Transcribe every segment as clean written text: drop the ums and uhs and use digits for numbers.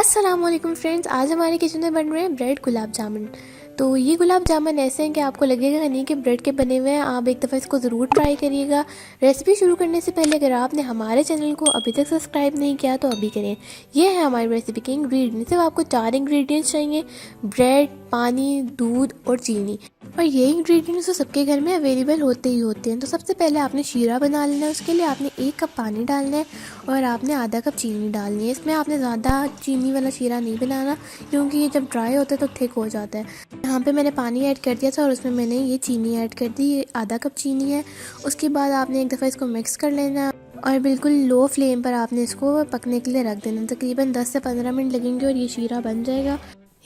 अस्सलामुअलैकुम फ्रेंड्स, आज हमारे किचन में बन रहे हैं ब्रेड गुलाब जामुन। तो ये गुलाब जामुन ऐसे हैं कि आपको लगेगा नहीं कि ब्रेड के बने हुए हैं। आप एक दफ़ा इसको ज़रूर ट्राई करिएगा। रेसिपी शुरू करने से पहले अगर आपने हमारे चैनल को अभी तक सब्सक्राइब नहीं किया तो अभी करें। ये है हमारी रेसिपी के इंग्रेडिएंट्स। सिर्फ आपको 4 इंग्रेडिएंट्स चाहिए: ब्रेड, पानी, दूध और चीनी। और ये इंग्रेडिएंट्स तो सबके घर में अवेलेबल होते ही होते हैं। तो सबसे पहले आपने शीरा बना लेना है। उसके लिए आपने 1 कप पानी डालना है और आपने आधा कप चीनी डालनी है। इसमें आपने ज़्यादा चीनी वाला शीरा नहीं बनाना, क्योंकि ये जब ड्राई होता है तो थिक हो जाता है। यहाँ पे मैंने पानी ऐड कर दिया था और उसमें मैंने ये चीनी ऐड कर दी। ये आधा कप चीनी है। उसके बाद आपने एक दफ़ा इसको मिक्स कर लेना और बिल्कुल लो फ्लेम पर आपने इसको पकने के लिए रख देना। तकरीबन 10 से 15 मिनट लगेंगे और ये शीरा बन जाएगा।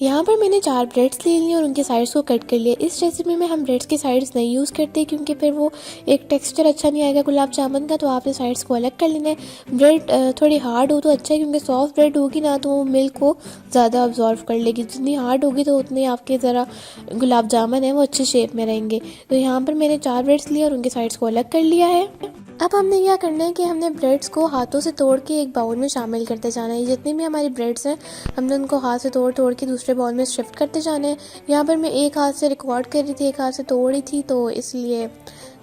यहाँ पर मैंने 4 ब्रेड्स ले लिए और उनके साइड्स को कट कर लिया। इस रेसिपी में हम ब्रेड्स के साइड्स नहीं यूज़ करते, क्योंकि फिर वो एक टेक्सचर अच्छा नहीं आएगा गुलाब जामुन का। तो आपने साइड्स को अलग कर लेना है। ब्रेड थोड़ी हार्ड हो तो अच्छा है, क्योंकि सॉफ्ट ब्रेड होगी ना तो वो मिल्क को ज़्यादा ऑब्जॉर्व कर लेगी। जितनी हार्ड होगी तो उतनी आपके ज़रा गुलाब जामुन है वो अच्छे शेप में रहेंगे। तो यहाँ पर मैंने 4 ब्रेड्स लिए और उनके साइड्स को अलग कर लिया है। अब हमने क्या करना है कि हमने ब्रेड्स को हाथों से तोड़ के एक बाउल में शामिल करते जाना है। जितनी भी हमारी ब्रेड्स हैं हमने उनको हाथ से तोड़ तोड़ के दूसरे बाउल में शिफ्ट करते जाना है। यहाँ पर मैं एक हाथ से रिकॉर्ड कर रही थी, एक हाथ से तोड़ रही थी, तो इसलिए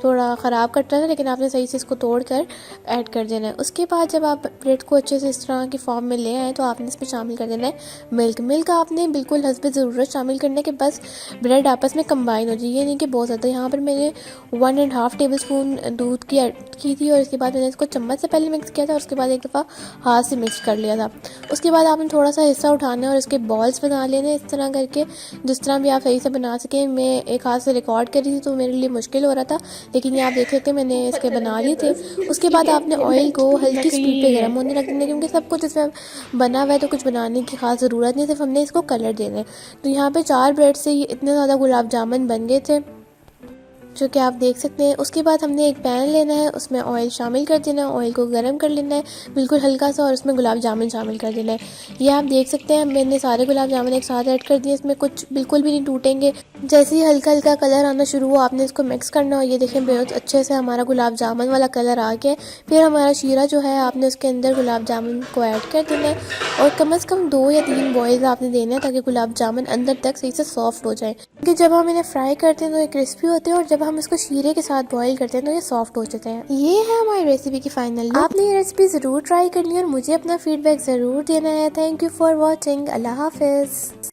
थोड़ा ख़राब करता है, लेकिन आपने सही से इसको तोड़ कर ऐड कर देना है। उसके बाद जब आप ब्रेड को अच्छे से इस तरह की फॉर्म में ले आए तो आपने इसमें शामिल कर देना है मिल्क आपने बिल्कुल हस्ब ज़रूरत शामिल करना है कि बस ब्रेड आपस में कंबाइन हो जाए, ये नहीं कि बहुत ज़्यादा। यहाँ पर मैंने 1.5 टेबल स्पून दूध की थी और इसके बाद मैंने इसको चम्मच से पहले मिक्स किया था और उसके बाद एक दफ़ा हाथ से मिक्स कर लिया था। उसके बाद आपने थोड़ा सा हिस्सा उठाना है और इसके बॉल्स बना लेने इस तरह करके, जिस तरह भी आप सही से बना सकें। मैं एक हाथ से रिकॉर्ड कर रही थी तो मेरे लिए मुश्किल हो रहा था, लेकिन ये आप देख लेते मैंने इसके बना लिए थे। उसके बाद आपने ऑयल को हल्की स्पीड पे गर्म होने रख देना, क्योंकि सब कुछ इसमें बना हुआ है तो कुछ बनाने की खास ज़रूरत नहीं, सिर्फ हमने इसको कलर देना है। तो यहाँ पे 4 ब्रेड से ये इतने ज़्यादा गुलाब जामुन बन गए थे, जो कि आप देख सकते हैं। उसके बाद हमने एक पैन लेना है, उसमें ऑयल शामिल कर देना है, ऑयल को गर्म कर लेना है बिल्कुल हल्का सा, और उसमें गुलाब जामुन शामिल कर देना है। ये आप देख सकते हैं मैंने सारे गुलाब जामुन एक साथ ऐड कर दिए। इसमें कुछ बिल्कुल भी नहीं टूटेंगे। जैसे ही हल्का हल्का कलर आना शुरू हो आपने इसको मिक्स करना, और ये देखें बहुत अच्छे से हमारा गुलाब जामुन वाला कलर आ गया। फिर हमारा शीरा जो है आपने उसके अंदर गुलाब जामुन को ऐड कर देना है और कम से कम 2 या 3 बॉयल्स आपने देना है, ताकि गुलाब जामुन अंदर तक सही से सॉफ्ट हो जाए। क्योंकि जब हम इन्हें फ्राई करते हैं तो ये क्रिस्पी होते हैं और जब हम इसको शीरे के साथ बॉईल करते हैं तो ये सॉफ्ट हो जाते हैं। ये है हमारी रेसिपी की फाइनल लुक। आपने ये रेसिपी ज़रूर ट्राई करनी है और मुझे अपना फीडबैक ज़रूर देना है। Thank you for watching. अल्लाह हाफिज़।